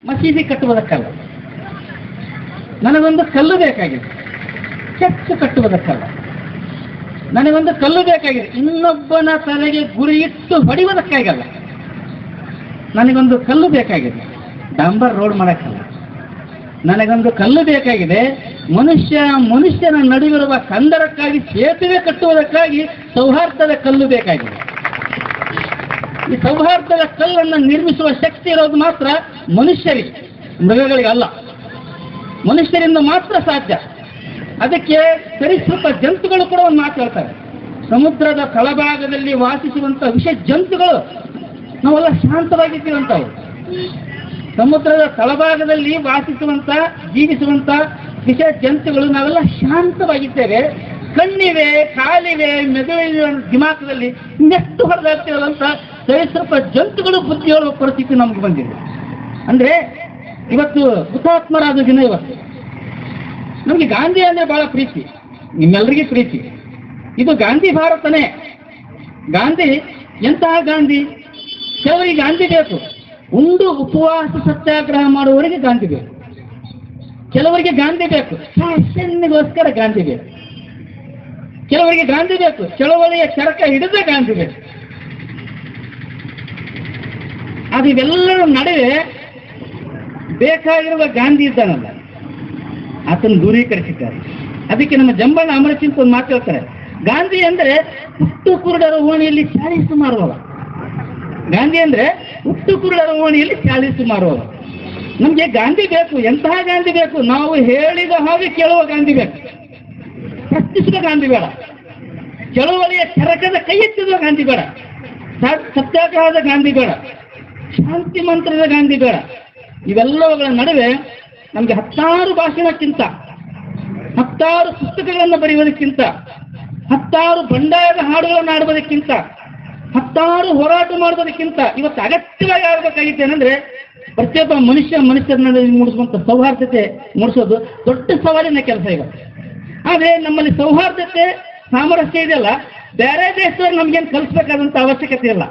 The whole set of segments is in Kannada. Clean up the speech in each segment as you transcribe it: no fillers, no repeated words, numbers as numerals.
ಮಸೀದಿ ಕಟ್ಟುವುದಕ್ಕಲ್ಲ, ನನಗೊಂದು ಕಲ್ಲು ಬೇಕಾಗಿದೆ. ಚರ್ಚ್ ಕಟ್ಟುವುದಕ್ಕಲ್ಲ, ನನಗೊಂದು ಕಲ್ಲು ಬೇಕಾಗಿದೆ. ಇನ್ನೊಬ್ಬನ ತಲೆಗೆ ಗುರಿ ಇಟ್ಟು ಹೊಡೆಯುವುದಕ್ಕಾಗಲ್ಲ. ನನಗೊಂದು ಕಲ್ಲು ಬೇಕಾಗಿದೆ, ಡಾಂಬರ್ ರೋಡ್ ಮಾಡಕ್ಕಲ್ಲ. ನನಗೊಂದು ಕಲ್ಲು ಬೇಕಾಗಿದೆ, ಮನುಷ್ಯನ ನಡುವಿರುವ ಕಂದರಕ್ಕಾಗಿ ಸೇತುವೆ ಕಟ್ಟುವುದಕ್ಕಾಗಿ ಸೌಹಾರ್ದದ ಕಲ್ಲು ಬೇಕಾಗಿದೆ. ಈ ಸೌಹಾರ್ದದ ಕಲ್ಲನ್ನು ನಿರ್ಮಿಸುವ ಶಕ್ತಿ ಇರೋದು ಮಾತ್ರ ಮನುಷ್ಯರಿಗೆ, ಮೃಗಗಳಿಗಲ್ಲ. ಮನುಷ್ಯರಿಂದ ಮಾತ್ರ ಸಾಧ್ಯ. ಅದಕ್ಕೆ ಸರೀಸೃಪ ಜಂತುಗಳು ಕೂಡ ಒಂದು ಮಾತು ಹೇಳ್ತಾರೆ. ಸಮುದ್ರದ ತಳಭಾಗದಲ್ಲಿ ವಾಸಿಸುವಂಥ ವಿಷ ಜಂತುಗಳು ನಾವೆಲ್ಲ ಶಾಂತವಾಗಿದ್ದೀವಂಥವು. ಸಮುದ್ರದ ತಳಭಾಗದಲ್ಲಿ ಜೀವಿಸುವಂಥ ವಿಷ ಜಂತುಗಳು ನಾವೆಲ್ಲ ಶಾಂತವಾಗಿದ್ದೇವೆ. ಕಣ್ಣಿವೆ, ಕಾಲಿವೆ, ಮೆದುಳಿನ ದಿಮಾಕದಲ್ಲಿ ನೆಟ್ಟು ಹೊಡೆದಾಗ್ತಿರೋದಂಥ ಸರೀಸೃಪ ಜಂತುಗಳು ಬುದ್ಧಿ ಹೇಳುವ ಪರಿಸ್ಥಿತಿ ನಮ್ಗೆ ಬಂದಿದೆ. ಅಂದರೆ ಇವತ್ತು ಹುತಾತ್ಮರಾದ ದಿನ ಇವತ್ತು. ನಮಗೆ ಗಾಂಧಿ ಅಂದರೆ ಬಹಳ ಪ್ರೀತಿ, ನಿಮ್ಮೆಲ್ಲರಿಗೂ ಪ್ರೀತಿ. ಇದು ಗಾಂಧಿ ಭಾರತನೇ. ಗಾಂಧಿ ಎಂತಹ ಗಾಂಧಿ? ಕೆಲವರಿಗೆ ಗಾಂಧಿ ಬೇಕು, ಉಂಡು ಉಪವಾಸ ಸತ್ಯಾಗ್ರಹ ಮಾಡುವವರಿಗೆ ಗಾಂಧಿ ಬೇಕು. ಕೆಲವರಿಗೆ ಗಾಂಧಿ ಬೇಕು, ಫ್ಯಾಷನ್ನಿಗೋಸ್ಕರ ಗಾಂಧಿ ಬೇಕು. ಕೆಲವರಿಗೆ ಗಾಂಧಿ ಬೇಕು, ಚಳವಳಿಯ ಚರಕ ಹಿಡಿದ ಗಾಂಧಿ ಬೇಕು. ಅದು ಇವೆಲ್ಲರ ನಡುವೆ ಬೇಕಾಗಿರುವ ಗಾಂಧಿ ಇದ್ದಾನಲ್ಲ, ಆತನ ದೂರೀಕರಿಸಿದ್ದಾರೆ. ಅದಕ್ಕೆ ನಮ್ಮ ಜಂಬಣ್ಣ ಅಮರಚಿಂತ ಒಂದು ಮಾತು ಹೇಳ್ತಾರೆ, ಗಾಂಧಿ ಅಂದರೆ ಹುಟ್ಟು ಕುರುಡರ ಓಣಿಯಲ್ಲಿ ಚಾಳಿಸು ಮಾರುವವ. ಗಾಂಧಿ ಅಂದರೆ ಹುಟ್ಟು ಕುರುಡರ ಓಣಿಯಲ್ಲಿ ಚಾಳಿಸು ಮಾರುವವ. ನಮಗೆ ಗಾಂಧಿ ಬೇಕು. ಎಂತಹ ಗಾಂಧಿ ಬೇಕು? ನಾವು ಹೇಳಿದ ಹಾಗೆ ಕೇಳುವ ಗಾಂಧಿ ಬೇಕು. ಪ್ರಶ್ನಿಸುವ ಗಾಂಧಿ ಬೇಡ. ಚಳವಳಿಯ ಚರಕದ ಕೈ ಎತ್ತಿದ ಗಾಂಧಿ ಬೇಡ. ಸತ್ಯಾಗ್ರಹದ ಗಾಂಧಿ ಬೇಡ. ಶಾಂತಿ ಮಂತ್ರದ ಗಾಂಧಿ ಬೇಡ. ಇವೆಲ್ಲವುಗಳ ನಡುವೆ ನಮಗೆ 10 ಭಾಷಣಕ್ಕಿಂತ, 10 ಪುಸ್ತಕಗಳನ್ನು ಬರೆಯುವುದಕ್ಕಿಂತ, 10 ಬಂಡಾಯದ ಹಾಡುಗಳನ್ನು ಆಡುವುದಕ್ಕಿಂತ, 10 ಹೋರಾಟ ಮಾಡುವುದಕ್ಕಿಂತ ಇವತ್ತು ಅಗತ್ಯವಾಗಿ ಆಗಬೇಕಾಗಿತ್ತೇನೆಂದ್ರೆ ಪ್ರತಿಯೊಬ್ಬ ಮನುಷ್ಯರ ನಡುವೆ ಮೂಡಿಸುವಂಥ ಸೌಹಾರ್ದತೆ ಮೂಡಿಸೋದು ದೊಡ್ಡ ಸವಾಲಿನ ಕೆಲಸ ಇವತ್ತು. ಆದರೆ ನಮ್ಮಲ್ಲಿ ಸೌಹಾರ್ದತೆ, ಸಾಮರಸ್ಯ ಇದೆಯಲ್ಲ, ಬೇರೆ ದೇಶದವ್ರು ನಮಗೇನು ಕಲಿಸ್ಬೇಕಾದಂಥ ಅವಶ್ಯಕತೆ ಇಲ್ಲ.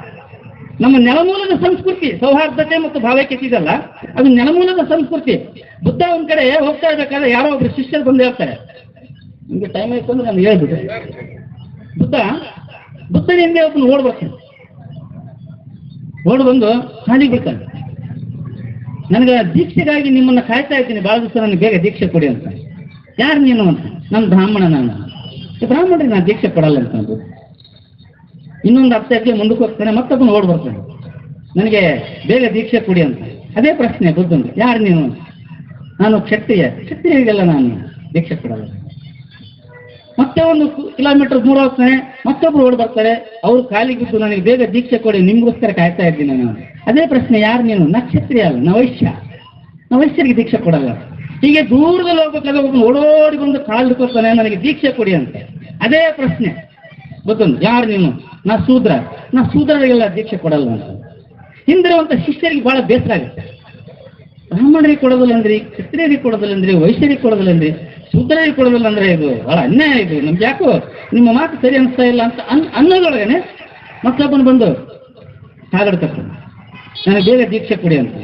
ನಮ್ಮ ನೆಲಮೂಲದ ಸಂಸ್ಕೃತಿ ಸೌಹಾರ್ದತೆ ಮತ್ತು ಭಾವೈಕ್ಯತೆ ಇದೆಯಲ್ಲ, ಅದು ನೆಲಮೂಲದ ಸಂಸ್ಕೃತಿ. ಬುದ್ಧ ಒಂದು ಕಡೆ ಹೋಗ್ತಾ ಇರಬೇಕಾದ್ರೆ ಯಾರೋ ಒಬ್ರು ಶಿಷ್ಯರು ಬಂದು ಹೇಳ್ತಾರೆ, ನಿಮಗೆ ಟೈಮ್ ಆಯ್ತು ಅಂದ್ರೆ ನಾನು ಹೇಳ್ಬಿಟ್ಟೆ. ಬುದ್ಧನಿಂದ ಒಬ್ಬನು ಓಡ್ಬರ್ತಾನೆ. ಓಡ್ ಬಂದು ಹಾಲಿಗೆ ಬಿಡ್ತಾನೆ, ನನಗೆ ದೀಕ್ಷೆಗಾಗಿ ನಿಮ್ಮನ್ನು ಕಾಯ್ತಾ ಇದ್ದೀನಿ, ಭಾಳ ದಿವಸ ನನಗೆ ಬೇಗ ದೀಕ್ಷೆ ಕೊಡಿ ಅಂತ. ಯಾರು ನೀನು ಅಂತ? ನನ್ನ ಬ್ರಾಹ್ಮಣ ನಾನು. ಬ್ರಾಹ್ಮಣರಿಗೆ ನಾನು ದೀಕ್ಷೆ ಕೊಡಲ್ಲ ಅಂತಂದು ಇನ್ನೊಂದು 10 ಹೆಜ್ಜೆ ಮುಂದಕ್ಕೆ ಹೋಗ್ತಾನೆ, ಮತ್ತೊಬ್ಬನು ಓಡ್ ಬರ್ತಾನೆ, ನನಗೆ ಬೇಗ ದೀಕ್ಷೆ ಕೊಡಿ ಅಂತ. ಅದೇ ಪ್ರಶ್ನೆ ಬುದ್ಧಂದು, ಯಾರು ನೀನು? ನಾನು ಕ್ಷತ್ರಿಯರಿಗೆಲ್ಲ ನಾನು ದೀಕ್ಷೆ ಕೊಡಲ್ಲ. ಮತ್ತೆ 1 ಕಿಲೋಮೀಟರ್ ದೂರ ಹೋಗ್ತಾನೆ, ಮತ್ತೊಬ್ರು ಓಡ್ ಬರ್ತಾರೆ, ಅವ್ರು ಕಾಲಿಗೆ ಬಿದ್ದು ನನಗೆ ಬೇಗ ದೀಕ್ಷೆ ಕೊಡಿ, ನಿಮ್ಗೋಸ್ಕರ ಕಾಯ್ತಾ ಇದ್ದೀನಿ ನಾನು. ಅದೇ ಪ್ರಶ್ನೆ, ಯಾರು ನೀನು? ನಾ ಕ್ಷತ್ರಿಯ ಅಲ್ಲ, ನಾ ವೈಶ್ಯರಿಗೆ ದೀಕ್ಷೆ ಕೊಡಲ್ಲ. ಹೀಗೆ ದೂರದಲ್ಲಿ ಹೋಗ್ಬೇಕಾದ್ರೆ ಒಬ್ಬನು ಓಡೋಡಿ ಬಂದು ಕಾಲು ಹಿಡ್ಕೊಳ್ತಾನೆ, ನನಗೆ ದೀಕ್ಷೆ ಕೊಡಿ ಅಂತ. ಅದೇ ಪ್ರಶ್ನೆ ಬುದ್ಧಂದು, ಯಾರು ನೀನು? ನಾ ಶೂದ್ರರಿಗೆಲ್ಲ ದೀಕ್ಷೆ ಕೊಡಲ್ಲ ಅಂತ. ಹಿಂದಿರುವಂಥ ಶಿಷ್ಯರಿಗೆ ಬಹಳ ಬೇಸರ ಆಗುತ್ತೆ. ಬ್ರಾಹ್ಮಣರಿಗೆ ಕೊಡೋದಿಲ್ಲ ಅಂದ್ರಿ, ಕ್ಷತ್ರಿಯರಿಗೆ ಕೊಡೋದಿಲ್ಲ ಅಂದ್ರಿ, ವೈಶ್ಯರಿಗೆ ಕೊಡೋದಿಲ್ಲ ಅಂದ್ರಿ, ಶೂದ್ರರಿಗೆ ಕೊಡೋದಿಲ್ಲ ಅಂದ್ರೆ ಇದು ಬಹಳ ಅನ್ಯಾಯ. ಇದು ನಮ್ಗೆ ಯಾಕೋ ನಿಮ್ಮ ಮಾತು ಸರಿ ಅನಿಸ್ತಾ ಇಲ್ಲ ಅಂತ ಅನ್ನೋದೊಳಗನೆ ಮತ್ತೊಬ್ಬನು ಬಂದು ಕಾಗಡ್ತಾರೆ, ನನಗೆ ಬೇಗ ದೀಕ್ಷೆ ಕೊಡಿ ಅಂತ.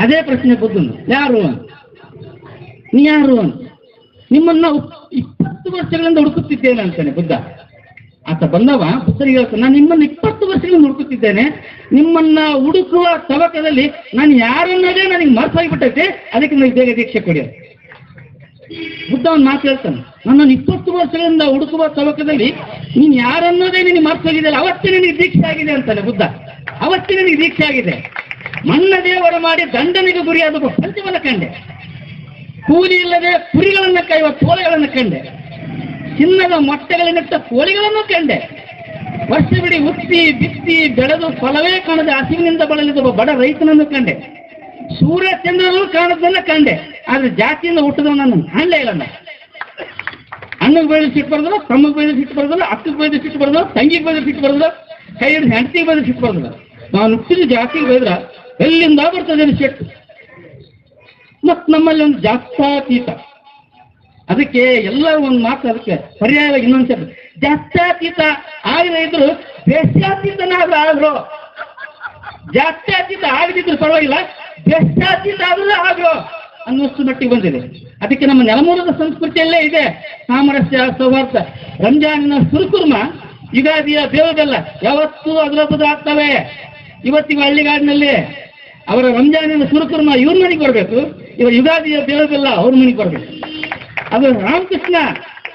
ಅದೇ ಪ್ರಶ್ನೆ ಬುದ್ಧನು, ಯಾರು? ನೀ ಯಾರು ಅಂತ. ನಿಮ್ಮನ್ನ 20 ವರ್ಷಗಳಿಂದ ಹುಡುಕುತ್ತಿದ್ದೇನೆ ಅಂತಾನೆ ಬುದ್ಧ. ಆತ ಬಂದವ ಬುದ್ಧರಿಗೆ ಹೇಳ್ತಾನೆ, ನಾನು ನಿಮ್ಮನ್ನು 20 ವರ್ಷಗಳಿಂದ ಹುಡುಕುತ್ತಿದ್ದೇನೆ. ನಿಮ್ಮನ್ನ ಹುಡುಕುವ ತವಕದಲ್ಲಿ ನಾನು ಯಾರನ್ನೋದೇ ನನಗೆ ಮರೆತೋಗ್ಬಿಟ್ಟೈತೆ, ಅದಕ್ಕೆ ನನಗೆ ಬೇಗ ದೀಕ್ಷೆ ಕೊಡಿ ಅಂತ. ಬುದ್ಧ ಒಂದು ಮಾತು ಹೇಳ್ತಾನೆ, ನನ್ನನ್ನು 20 ವರ್ಷಗಳಿಂದ ಹುಡುಕುವ ತವಕದಲ್ಲಿ ನೀನು ಯಾರನ್ನೋದೇ ನಿನಗೆ ಮರೆತೋಗಿದೆಯಲ್ಲ, ಅವತ್ತೇ ನಿನಗೆ ದೀಕ್ಷೆ ಆಗಿದೆ ಅಂತಾನೆ ಬುದ್ಧ. ಅವತ್ತೇ ನಿನಗೆ ದೀಕ್ಷೆ ಆಗಿದೆ. ಮನ್ನ ದೇವರ ಮಾಡಿ ದಂಡನೆಗೆ ಗುರಿಯಾದ ಪಂಚಮನ ಕಂಡೆ, ಕೂಲಿ ಇಲ್ಲದೆ ಕುರಿಗಳನ್ನು ಕಾಯುವ ತೋಳೆಗಳನ್ನು ಕಂಡೆ, ಚಿನ್ನದ ಮೊಟ್ಟೆಗಳನ್ನಿಟ್ಟ ಕೋಳಿಗಳನ್ನು ಕಂಡೆ, ವರ್ಷವಿಡೀ ಉತ್ತಿ ಬಿತ್ತಿ ಬೆಳೆದು ಫಲವೇ ಕಾಣದೆ ಹಸಿವಿನಿಂದ ಬಳಲಿದ ಬಡ ರೈತನನ್ನು ಕಂಡೆ, ಸೂರ್ಯ ಚಂದ್ರನೂ ಕಾಣದನ್ನ ಕಂಡೆ. ಆದ್ರೆ ಜಾತಿಯಿಂದ ಹುಟ್ಟಿದವನನ್ನು ಕಾಣಲೇ ಇಲ್ಲ. ಅಣ್ಣಗೆ ಬೈದು ಸಿಟ್ಟು ಬರೋದಿಲ್ಲ, ತಮ್ಮಗೆ ಬೈದು ಸಿಟ್ಟು ಬರೋದಿಲ್ಲ, ಅಕ್ಕಗೆ ಬೈದು ಸಿಟ್ಟು ಬರೋದಿಲ್ಲ, ತಂಗಿಗೆ ಬೈದು ಸಿಟ್ಟು ಬರೋದಿಲ್ಲ, ಕೈ ಹಿಡಿದು ಹೆಂಡತಿಗೆ ಬೈದು ಸಿಟ್ಟು ಬರೋದಿಲ್ಲ. ನಾನು ಹುಟ್ಟಿದ ಜಾತಿಗೆ ಬೈದ್ರ ಎಲ್ಲಿಂದ ಬರ್ತದೆ ಸಿಟ್ಟು. ಮತ್ತು ನಮ್ಮಲ್ಲಿ ಒಂದು ಜಾತ್ಯಾತೀತ, ಅದಕ್ಕೆ ಎಲ್ಲ ಒಂದು ಮಾತು, ಅದಕ್ಕೆ ಪರ್ಯಾಯವಾಗಿ ಇನ್ನೊಂದು ಶಬ್ದ, ಜಾತ್ಯಾತೀತ ಆಗದೇ ಇದ್ರು ದೇಶಾತೀತನಾದ್ರೂ ಆದ್ರು. ಜಾತ್ಯಾತೀತ ಆಗದಿದ್ರು ಪರವಾಗಿಲ್ಲ, ಬೆಷ್ಟಾತೀತ ಆದರೂ ಆಗೋ ಅನ್ನುವಷ್ಟು ಮಟ್ಟಿಗೆ ಬಂದಿದೆ. ಅದಕ್ಕೆ ನಮ್ಮ ನೆಲಮೂಲದ ಸಂಸ್ಕೃತಿಯಲ್ಲೇ ಇದೆ ಸಾಮರಸ್ಯ, ಸೌಹಾರ್ದ. ರಂಜಾನಿನ ಸುರುಕುರ್ಮ, ಯುಗಾದಿಯ ಬೇವು ಬೆಲ್ಲ ಯಾವತ್ತೂ ಆಗ್ತವೆ. ಇವತ್ತಿನ ಹಳ್ಳಿಗಾಡಿನಲ್ಲಿ ಅವರ ರಂಜಾನಿನ ಸುರುಕುರ್ಮ ಇವ್ರ ಮನೆಗೆ ಬರಬೇಕು, ಇವ ಯುಗಾದಿಯ ಬೇವು ಬೆಲ್ಲ ಅವ್ರ ಮನೆಗೆ ಬರಬೇಕು. ಅದು ರಾಮಕೃಷ್ಣ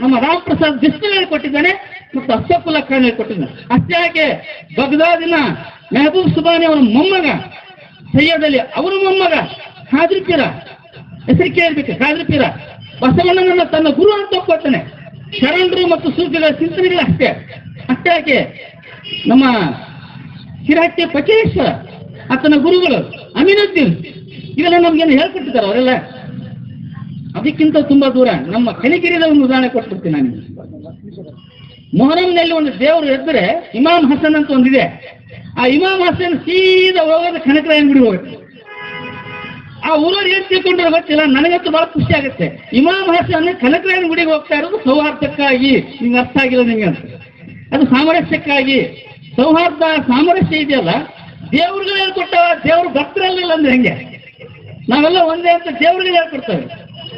ನಮ್ಮ ರಾಮಪ್ರಸಾದ್ ಬಿಸ್ಮಿಲ್ ಕೊಟ್ಟಿದ್ದಾನೆ ಮತ್ತು ಅಶಫುಲ್ಲಾ ಖಾನ್ ಕೊಟ್ಟಿದ್ದಾನೆ. ಅಷ್ಟೇ ಯಾಕೆ ಬಗ್ದಾದಿನ ಮೆಹಬೂಬ್ ಸುಬಾನಿ ಅವರ ಮೊಮ್ಮಗ ಸೈಯದ್ ಅಲಿ ಅವರ ಮೊಮ್ಮಗ ಖಾದ್ರಿ ಪೀರ, ಹೆಸರು ಕೇಳಬೇಕು, ಖಾದ್ರಿ ಪೀರ ಬಸವಣ್ಣನನ್ನ ತನ್ನ ಗುರು ಅಂತ ಒಪ್ಕೊಳ್ತಾನೆ. ಶರಣರು ಮತ್ತು ಸೂಫಿಗಳ ಚಿಂತನೆಗಳು ಅಷ್ಟೇ. ಅಷ್ಟೇ ಯಾಕೆ ನಮ್ಮ ಶಿರಹಟ್ಟಿ ಪಚೇಶ್ವರ ಆತನ ಗುರುಗಳು ಅಮೀನುದ್ದೀನ್ ಇವೆಲ್ಲ ನಮ್ಗೇನು ಹೇಳ್ಕೊಟ್ಟಿದ್ದಾರೆ ಅವರೆಲ್ಲ. ಅದಕ್ಕಿಂತ ತುಂಬಾ ದೂರ ನಮ್ಮ ಕನಿಗಿರಿದ ಒಂದು ಉದಾಹರಣೆ ಕೊಟ್ಬಿಡ್ತೀನಿ ನಾನು. ಮೊಹರಂನಲ್ಲಿ ಒಂದು ದೇವರು ಎದ್ದರೆ ಇಮಾಮ್ ಹಸನ್ ಅಂತ ಒಂದಿದೆ. ಆ ಇಮಾಮ್ ಹಸನ್ ಸೀದಾ ಹೋಗೋದು ಕನಕರಾಯನ ಗುಡಿ ಹೋಗುತ್ತೆ. ಆ ಊರವ್ರು ಏನ್ ತಿಳ್ಕೊಂಡ್ರೆ ಗೊತ್ತಿಲ್ಲ, ನನಗಂತೂ ಬಹಳ ಖುಷಿ ಆಗುತ್ತೆ. ಇಮಾಮ್ ಹಸನ್ ಕನಕರಾಯನ ಗುಡಿಗೆ ಹೋಗ್ತಾ ಇರೋದು ಸೌಹಾರ್ದಕ್ಕಾಗಿ. ನಿಮ್ಗೆ ಅರ್ಥ ಆಗಿಲ್ಲ ನಿಮ್ಗೆ ಅಂತ. ಅದು ಸಾಮರಸ್ಯಕ್ಕಾಗಿ. ಸೌಹಾರ್ದ ಸಾಮರಸ್ಯ ಇದೆಯಲ್ಲ, ದೇವ್ರುಗಳು ಹೇಳ್ಕೊಟ್ಟವ. ದೇವ್ರು ಭಕ್ತರಲ್ಲಿಲ್ಲ ಅಂದ್ರೆ ಹೆಂಗೆ? ನಾವೆಲ್ಲ ಒಂದೇ ಅಂತ ದೇವ್ರುಗಳು ಹೇಳ್ಕೊಡ್ತೇವೆ.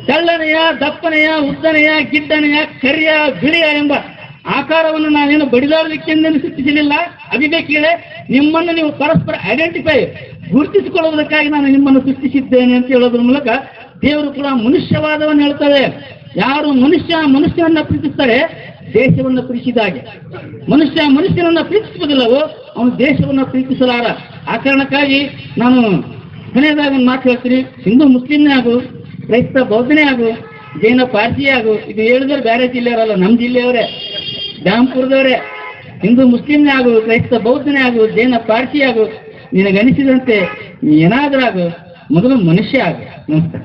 ತೆಳ್ಳನೆಯ, ದಪ್ಪನೆಯ, ಉದ್ದನೆಯ, ಗಿಡ್ಡನೆಯ, ಕರಿಯ, ಬಿಳಿಯ ಎಂಬ ಆಕಾರವನ್ನು ನಾವೇನು ಬಡಿದಾಡಲಿಕ್ಕೆಂದೇನು ಸೃಷ್ಟಿಸಲಿಲ್ಲ. ಅವಿವೇಕಿಗಳೇ, ನಿಮ್ಮನ್ನು ನೀವು ಪರಸ್ಪರ ಐಡೆಂಟಿಫೈ ಗುರುತಿಸಿಕೊಳ್ಳುವುದಕ್ಕಾಗಿ ನಾನು ನಿಮ್ಮನ್ನು ಸೃಷ್ಟಿಸಿದ್ದೇನೆ ಅಂತ ಹೇಳೋದ್ರ ಮೂಲಕ ದೇವರು ಕೂಡ ಮನುಷ್ಯವಾದವನ್ನು ಹೇಳ್ತವೆ. ಯಾರು ಮನುಷ್ಯನನ್ನ ಪ್ರೀತಿಸ್ತಾರೆ, ದೇಶವನ್ನು ಪ್ರೀತಿಸಿದ ಹಾಗೆ. ಮನುಷ್ಯನನ್ನ ಪ್ರೀತಿಸುವುದಿಲ್ಲವೋ ಅವನು ದೇಶವನ್ನು ಪ್ರೀತಿಸಲಾರ. ಆ ಕಾರಣಕ್ಕಾಗಿ ನಾನು ಕೊನೆಯದಾಗ ಒಂದು ಮಾತು ಹೇಳ್ತೀನಿ. ಹಿಂದೂ ಮುಸ್ಲಿಮ್ನೇ ಆಗು, ಕ್ರೈಸ್ತ ಬೌದ್ಧನೇ ಆಗು, ಜೈನ ಪಾರ್ಸಿ ಆಗು, ಇದು ಹೇಳಿದ್ರೆ ಬೇರೆ ಜಿಲ್ಲೆಯವರಲ್ಲ, ನಮ್ಮ ಜಿಲ್ಲೆಯವರೇ, ಡ್ಯಾಂಪುರದವರೇ. ಹಿಂದೂ ಮುಸ್ಲಿಮ್ನೇ ಆಗು, ಕ್ರೈಸ್ತ ಬೌದ್ಧನೇ ಆಗು, ಜೈನ ಪಾರ್ಸಿ ಆಗು, ನಿನಗನಿಸಿದಂತೆ ಏನಾದರೂ ಆಗು, ಮೊದಲು ಮನುಷ್ಯ ಆಗು. ನಮಸ್ಕಾರ.